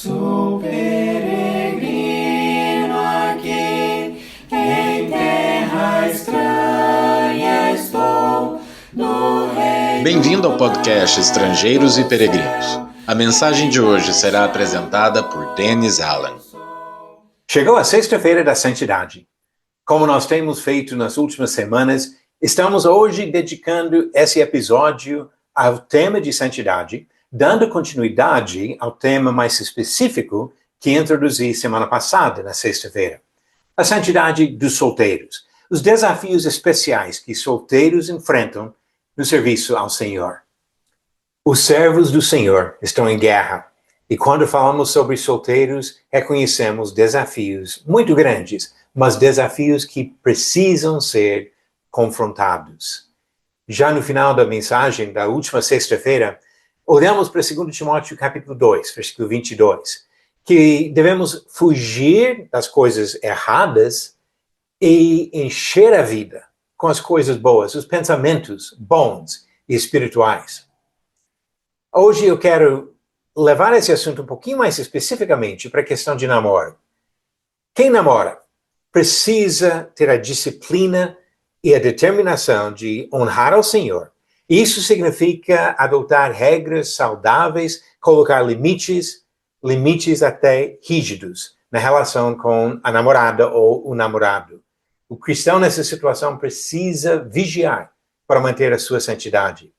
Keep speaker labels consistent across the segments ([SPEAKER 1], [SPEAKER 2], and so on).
[SPEAKER 1] Sou peregrino aqui, em terra estranha estou, no reino.
[SPEAKER 2] Bem-vindo ao podcast Estrangeiros e Peregrinos. A mensagem de hoje será apresentada por Dennis Allen.
[SPEAKER 3] Chegou a sexta-feira da santidade. Como nós temos feito nas últimas semanas, estamos hoje dedicando esse episódio ao tema de santidade, dando continuidade ao tema mais específico que introduzi semana passada, na sexta-feira. A santidade dos solteiros. Os desafios especiais que solteiros enfrentam no serviço ao Senhor. Os servos do Senhor estão em guerra. E quando falamos sobre solteiros, reconhecemos desafios muito grandes, mas desafios que precisam ser confrontados. Já no final da mensagem da última sexta-feira, olhamos para 2 Timóteo capítulo 2, versículo 22, que devemos fugir das coisas erradas e encher a vida com as coisas boas, os pensamentos bons e espirituais. Hoje eu quero levar esse assunto um pouquinho mais especificamente para a questão de namoro. Quem namora precisa ter a disciplina e a determinação de honrar ao Senhor. Isso significa adotar regras saudáveis, colocar limites até rígidos na relação com a namorada ou o namorado. O cristão nessa situação precisa vigiar para manter a sua santidade.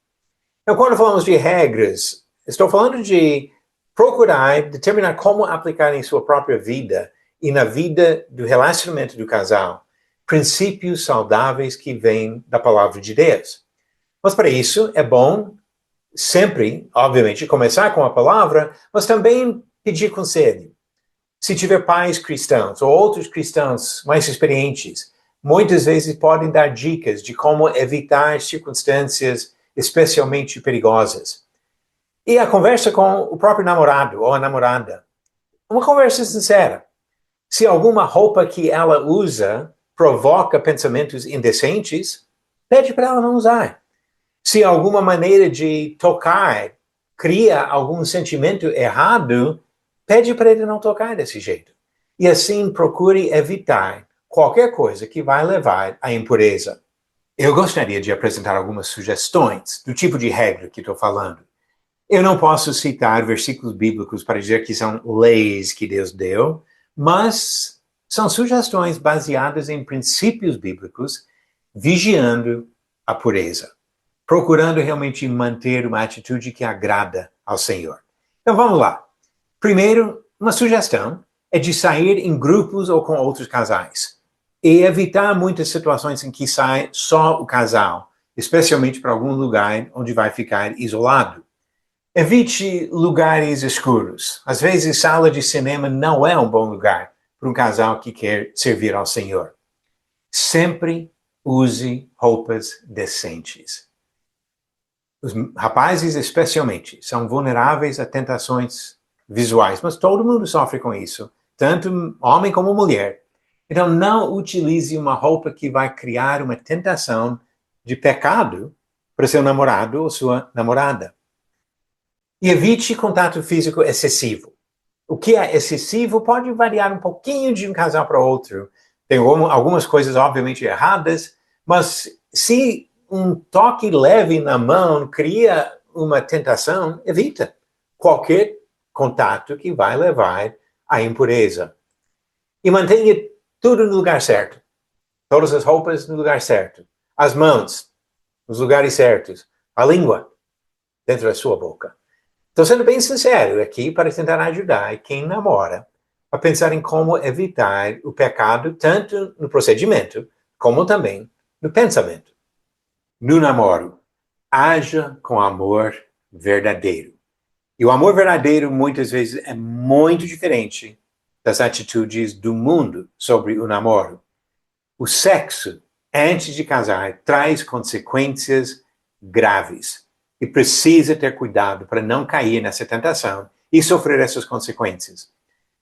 [SPEAKER 3] Então, quando falamos de regras, estou falando de procurar determinar como aplicar em sua própria vida e na vida do relacionamento do casal princípios saudáveis que vêm da palavra de Deus. Mas para isso é bom sempre, obviamente, começar com a palavra, mas também pedir conselho. Se tiver pais cristãos ou outros cristãos mais experientes, muitas vezes podem dar dicas de como evitar circunstâncias especialmente perigosas. E a conversa com o próprio namorado ou a namorada. Uma conversa sincera. Se alguma roupa que ela usa provoca pensamentos indecentes, pede para ela não usar. Se alguma maneira de tocar cria algum sentimento errado, pede para ele não tocar desse jeito. E assim procure evitar qualquer coisa que vai levar à impureza. Eu gostaria de apresentar algumas sugestões do tipo de regra que estou falando. Eu não posso citar versículos bíblicos para dizer que são leis que Deus deu, mas são sugestões baseadas em princípios bíblicos, vigiando a pureza, procurando realmente manter uma atitude que agrada ao Senhor. Então vamos lá. Primeiro, uma sugestão é de sair em grupos ou com outros casais e evitar muitas situações em que sai só o casal, especialmente para algum lugar onde vai ficar isolado. Evite lugares escuros. Às vezes, sala de cinema não é um bom lugar para um casal que quer servir ao Senhor. Sempre use roupas decentes. Os rapazes, especialmente, são vulneráveis a tentações visuais, mas todo mundo sofre com isso, tanto homem como mulher. Então, não utilize uma roupa que vai criar uma tentação de pecado para seu namorado ou sua namorada. E evite contato físico excessivo. O que é excessivo pode variar um pouquinho de um casal para outro. Tem algumas coisas, obviamente, erradas, mas se um toque leve na mão cria uma tentação, evita qualquer contato que vai levar à impureza. E mantenha tudo no lugar certo. Todas as roupas no lugar certo. As mãos nos lugares certos. A língua dentro da sua boca. Estou sendo bem sincero aqui para tentar ajudar quem namora a pensar em como evitar o pecado tanto no procedimento como também no pensamento. No namoro, haja com amor verdadeiro. E o amor verdadeiro muitas vezes é muito diferente das atitudes do mundo sobre o namoro. O sexo, antes de casar, traz consequências graves. E precisa ter cuidado para não cair nessa tentação e sofrer essas consequências.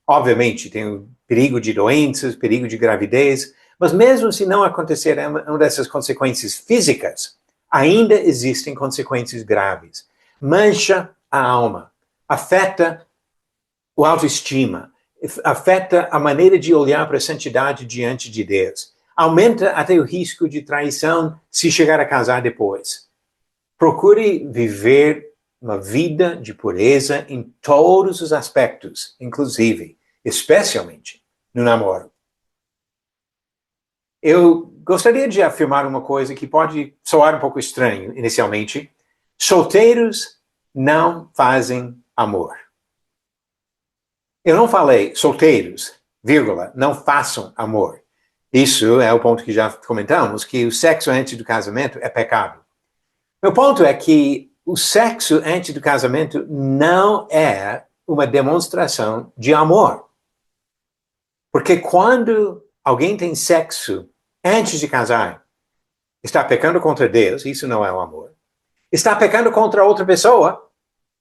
[SPEAKER 3] Obviamente, tem o perigo de doenças, perigo de gravidez, mas mesmo se não acontecer uma dessas consequências físicas, ainda existem consequências graves. Mancha a alma, afeta a autoestima, afeta a maneira de olhar para a santidade diante de Deus. Aumenta até o risco de traição se chegar a casar depois. Procure viver uma vida de pureza em todos os aspectos, inclusive, especialmente no namoro. Eu gostaria de afirmar uma coisa que pode soar um pouco estranho inicialmente. Solteiros não fazem amor. Eu não falei solteiros, vírgula, não façam amor. Isso é o ponto que já comentamos, que o sexo antes do casamento é pecado. Meu ponto é que o sexo antes do casamento não é uma demonstração de amor. Porque quando alguém tem sexo antes de casar, está pecando contra Deus, isso não é o amor. Está pecando contra outra pessoa,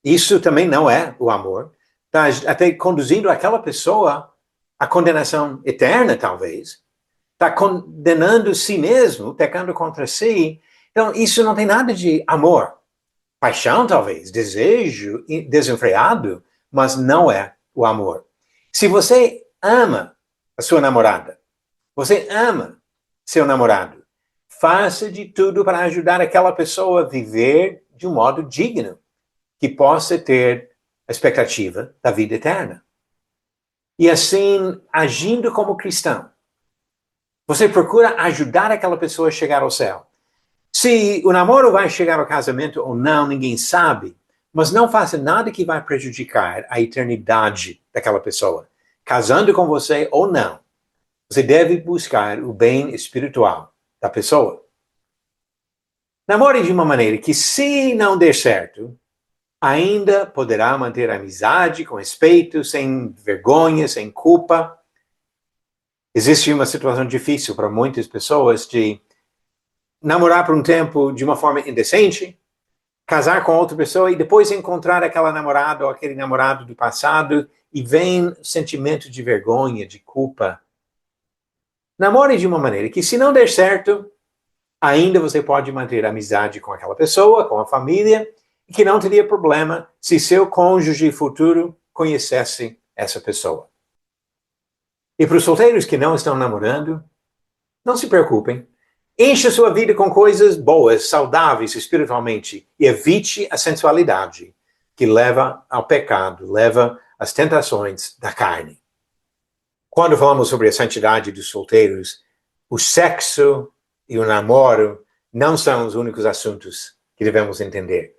[SPEAKER 3] isso também não é o amor. Está até conduzindo aquela pessoa à condenação eterna, talvez. Está condenando si mesmo, pecando contra si. Então, isso não tem nada de amor. Paixão, talvez, desejo desenfreado, mas não é o amor. Se você ama a sua namorada, você ama seu namorado, faça de tudo para ajudar aquela pessoa a viver de um modo digno, que possa ter a expectativa da vida eterna. E assim, agindo como cristão, você procura ajudar aquela pessoa a chegar ao céu. Se o namoro vai chegar ao casamento ou não, ninguém sabe, mas não faça nada que vai prejudicar a eternidade daquela pessoa. Casando com você ou não, você deve buscar o bem espiritual da pessoa. Namore de uma maneira que, se não der certo, ainda poderá manter a amizade com respeito, sem vergonha, sem culpa. Existe uma situação difícil para muitas pessoas de namorar por um tempo de uma forma indecente, casar com outra pessoa e depois encontrar aquela namorada ou aquele namorado do passado e vem sentimento de vergonha, de culpa. Namore de uma maneira que, se não der certo, ainda você pode manter a amizade com aquela pessoa, com a família, e que não teria problema se seu cônjuge futuro conhecesse essa pessoa. E para os solteiros que não estão namorando, não se preocupem. Encha sua vida com coisas boas, saudáveis espiritualmente, e evite a sensualidade que leva ao pecado, leva às tentações da carne. Quando falamos sobre a santidade dos solteiros, o sexo e o namoro não são os únicos assuntos que devemos entender.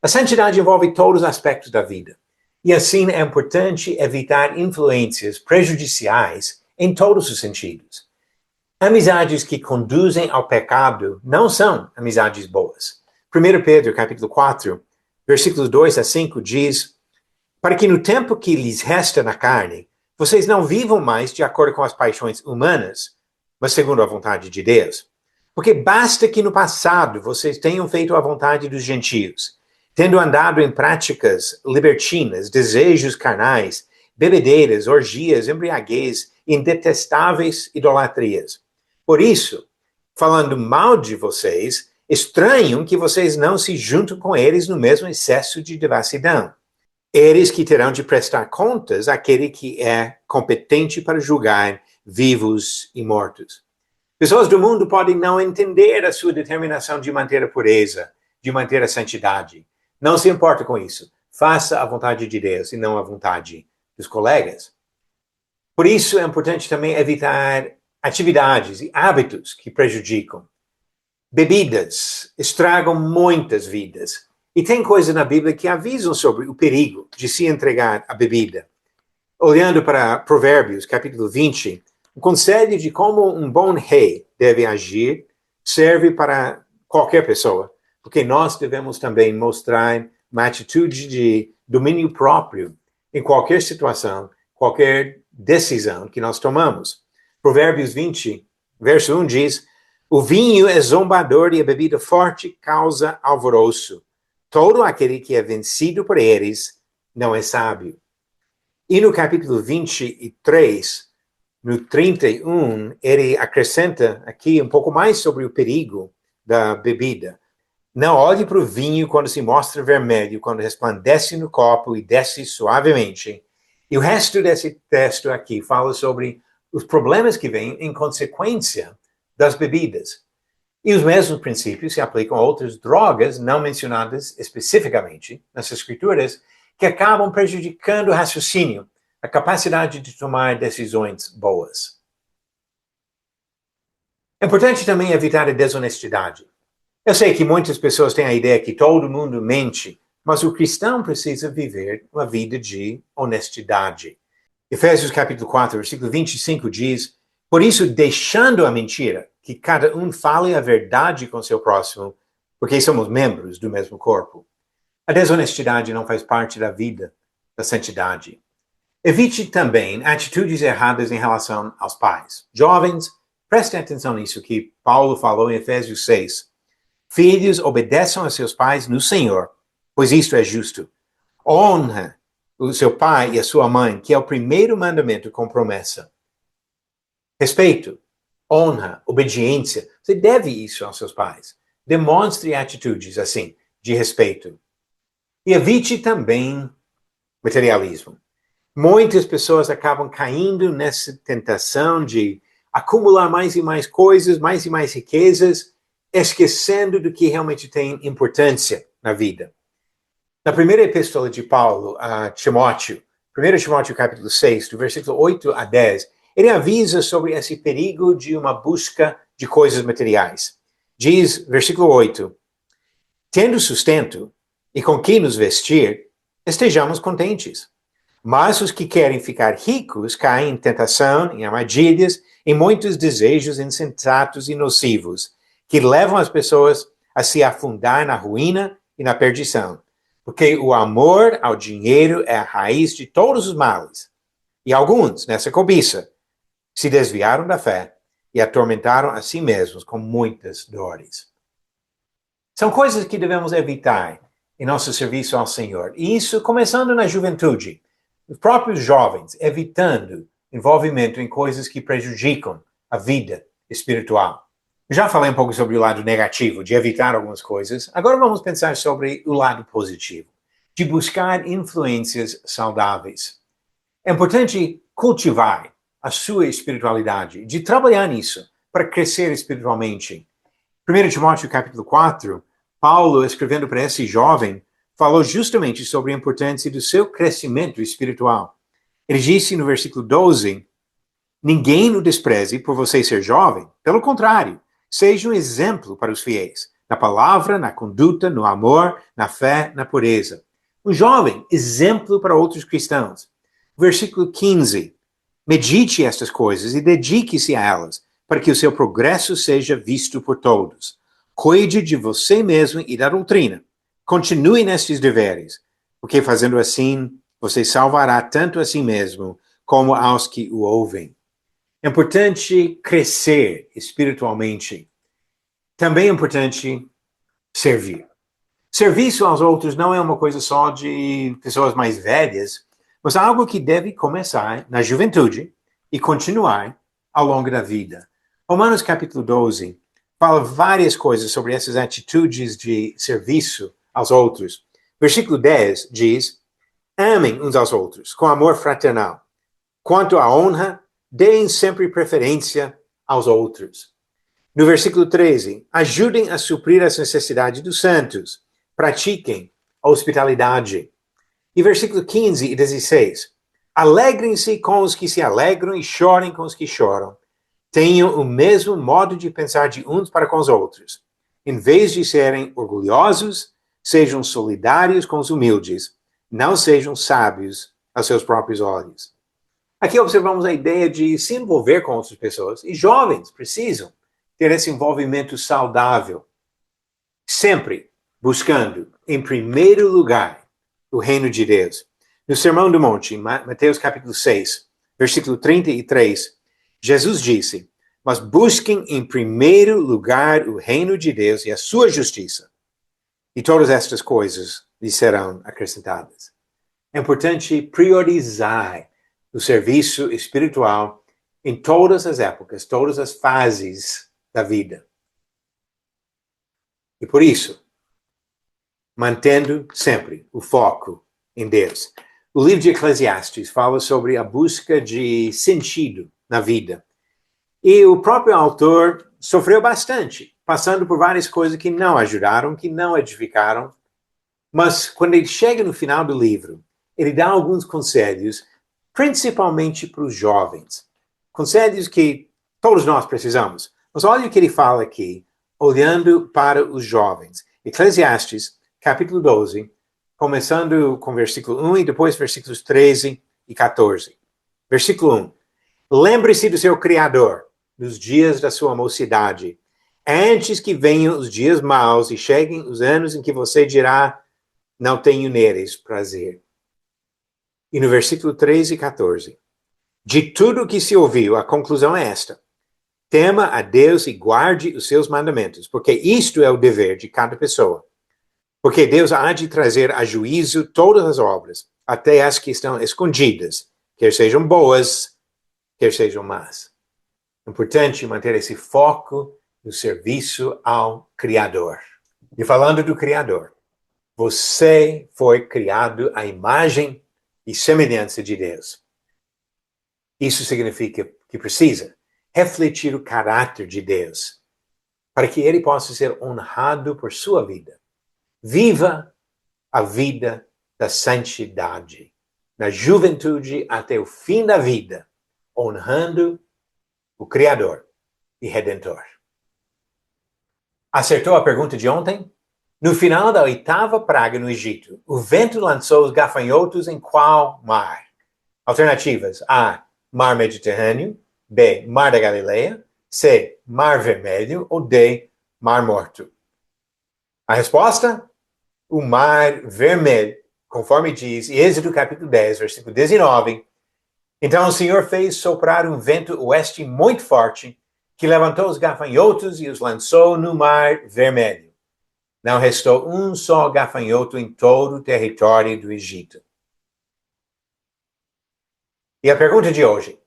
[SPEAKER 3] A santidade envolve todos os aspectos da vida. E assim é importante evitar influências prejudiciais em todos os sentidos. Amizades que conduzem ao pecado não são amizades boas. 1 Pedro, capítulo 4, versículos 2 a 5 diz: para que no tempo que lhes resta na carne, vocês não vivam mais de acordo com as paixões humanas, mas segundo a vontade de Deus. Porque basta que no passado vocês tenham feito a vontade dos gentios, tendo andado em práticas libertinas, desejos carnais, bebedeiras, orgias, embriaguez, em detestáveis idolatrias. Por isso, falando mal de vocês, estranham que vocês não se juntam com eles no mesmo excesso de devassidão. Eles que terão de prestar contas àquele que é competente para julgar vivos e mortos. Pessoas do mundo podem não entender a sua determinação de manter a pureza, de manter a santidade. Não se importa com isso. Faça a vontade de Deus e não a vontade dos colegas. Por isso é importante também evitar atividades e hábitos que prejudicam. Bebidas estragam muitas vidas. E tem coisas na Bíblia que avisam sobre o perigo de se entregar à bebida. Olhando para Provérbios, capítulo 20, o conselho de como um bom rei deve agir serve para qualquer pessoa, porque nós devemos também mostrar uma atitude de domínio próprio em qualquer situação, qualquer decisão que nós tomamos. Provérbios 20, verso 1 diz: o vinho é zombador e a bebida forte causa alvoroço. Todo aquele que é vencido por eles não é sábio. E no capítulo 23, no 31, ele acrescenta aqui um pouco mais sobre o perigo da bebida. Não olhe para o vinho quando se mostra vermelho, quando resplandece no copo e desce suavemente. E o resto desse texto aqui fala sobre os problemas que vêm em consequência das bebidas. E os mesmos princípios se aplicam a outras drogas não mencionadas especificamente nas escrituras, que acabam prejudicando o raciocínio, a capacidade de tomar decisões boas. É importante também evitar a desonestidade. Eu sei que muitas pessoas têm a ideia que todo mundo mente, mas o cristão precisa viver uma vida de honestidade. Efésios capítulo 4, versículo 25 diz: por isso, deixando a mentira, que cada um fale a verdade com seu próximo, porque somos membros do mesmo corpo. A desonestidade não faz parte da vida da santidade. Evite também atitudes erradas em relação aos pais. Jovens, prestem atenção nisso que Paulo falou em Efésios 6. Filhos, obedeçam a seus pais no Senhor, pois isto é justo. Honra o seu pai e a sua mãe, que é o primeiro mandamento com promessa. Respeito, honra, obediência. Você deve isso aos seus pais. Demonstre atitudes assim, de respeito. E evite também materialismo. Muitas pessoas acabam caindo nessa tentação de acumular mais e mais coisas, mais e mais riquezas, esquecendo do que realmente tem importância na vida. Na primeira epístola de Paulo a Timóteo, 1 Timóteo capítulo 6, do versículo 8 a 10, ele avisa sobre esse perigo de uma busca de coisas materiais. Diz, versículo 8, tendo sustento e com que nos vestir, estejamos contentes. Mas os que querem ficar ricos caem em tentação, em armadilhas, em muitos desejos insensatos e nocivos, que levam as pessoas a se afundar na ruína e na perdição. Porque o amor ao dinheiro é a raiz de todos os males. E alguns, nessa cobiça, se desviaram da fé e atormentaram a si mesmos com muitas dores. São coisas que devemos evitar em nosso serviço ao Senhor. E isso começando na juventude. Os próprios jovens, evitando envolvimento em coisas que prejudicam a vida espiritual. Já falei um pouco sobre o lado negativo, de evitar algumas coisas. Agora vamos pensar sobre o lado positivo, de buscar influências saudáveis. É importante cultivar a sua espiritualidade, de trabalhar nisso, para crescer espiritualmente. 1 Timóteo capítulo 4, Paulo, escrevendo para esse jovem, falou justamente sobre a importância do seu crescimento espiritual. Ele disse no versículo 12, ninguém o despreze por você ser jovem, pelo contrário, seja um exemplo para os fiéis, na palavra, na conduta, no amor, na fé, na pureza. Um jovem, exemplo para outros cristãos. Versículo 15, medite estas coisas e dedique-se a elas, para que o seu progresso seja visto por todos. Cuide de você mesmo e da doutrina. Continue nestes deveres, porque fazendo assim, você salvará tanto a si mesmo como aos que o ouvem. É importante crescer espiritualmente. Também é importante servir. Serviço aos outros não é uma coisa só de pessoas mais velhas, mas algo que deve começar na juventude e continuar ao longo da vida. Romanos capítulo 12 fala várias coisas sobre essas atitudes de serviço aos outros. Versículo 10 diz, amem uns aos outros com amor fraternal. Quanto à honra, deem sempre preferência aos outros. No versículo 13, ajudem a suprir as necessidades dos santos. Pratiquem a hospitalidade. E versículo 15 e 16, alegrem-se com os que se alegram e chorem com os que choram. Tenham o mesmo modo de pensar de uns para com os outros. Em vez de serem orgulhosos, sejam solidários com os humildes, não sejam sábios aos seus próprios olhos. Aqui observamos a ideia de se envolver com outras pessoas, e jovens precisam ter esse envolvimento saudável, sempre buscando, em primeiro lugar, o reino de Deus. No Sermão do Monte, Mateus capítulo 6, versículo 33, Jesus disse, mas busquem em primeiro lugar o reino de Deus e a sua justiça, e todas estas coisas lhe serão acrescentadas. É importante priorizar o serviço espiritual em todas as épocas, todas as fases da vida. E por isso, mantendo sempre o foco em Deus. O livro de Eclesiastes fala sobre a busca de sentido na vida. E o próprio autor sofreu bastante, passando por várias coisas que não ajudaram, que não edificaram. Mas quando ele chega no final do livro, ele dá alguns conselhos, principalmente para os jovens. Conselhos que todos nós precisamos. Mas olha o que ele fala aqui, olhando para os jovens. Eclesiastes, capítulo 12, começando com versículo 1 e depois versículos 13 e 14. Versículo 1. Lembre-se do seu Criador nos dias da sua mocidade, antes que venham os dias maus e cheguem os anos em que você dirá, não tenho neles prazer. E no versículo 13 e 14. De tudo o que se ouviu, a conclusão é esta. Tema a Deus e guarde os seus mandamentos, porque isto é o dever de cada pessoa. Porque Deus há de trazer a juízo todas as obras, até as que estão escondidas, quer sejam boas, quer sejam más. É importante manter esse foco no serviço ao Criador. E falando do Criador, você foi criado à imagem e semelhança de Deus. Isso significa que precisa refletir o caráter de Deus, para que ele possa ser honrado por sua vida. Viva a vida da santidade, na juventude até o fim da vida, honrando o Criador e Redentor. Acertou a pergunta de ontem? No final da 8ª praga no Egito, o vento lançou os gafanhotos em qual mar? Alternativas: A. Mar Mediterrâneo, B. Mar da Galileia, C. Mar Vermelho ou D. Mar Morto. A resposta? O Mar Vermelho, conforme diz Êxodo capítulo 10, versículo 19. Então o Senhor fez soprar um vento oeste muito forte, que levantou os gafanhotos e os lançou no Mar Vermelho. Não restou um só gafanhoto em todo o território do Egito. E a pergunta de hoje: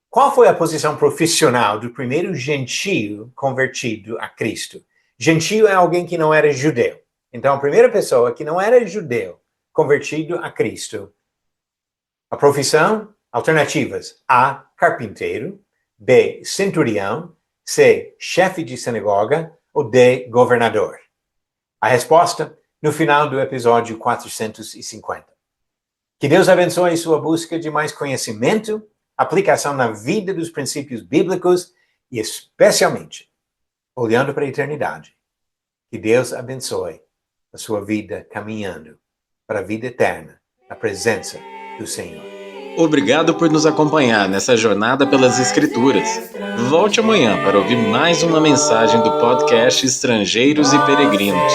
[SPEAKER 3] qual foi a posição profissional do primeiro gentio convertido a Cristo? Gentio é alguém que não era judeu. Então, a primeira pessoa que não era judeu, convertido a Cristo. A profissão? Alternativas: A. Carpinteiro, B. Centurião, C. Chefe de sinagoga ou D. Governador. A resposta no final do episódio 450. Que Deus abençoe sua busca de mais conhecimento, aplicação na vida dos princípios bíblicos e, especialmente, olhando para a eternidade. Que Deus abençoe a sua vida caminhando para a vida eterna, na presença do Senhor.
[SPEAKER 2] Obrigado por nos acompanhar nessa jornada pelas Escrituras. Volte amanhã para ouvir mais uma mensagem do podcast Estrangeiros e Peregrinos.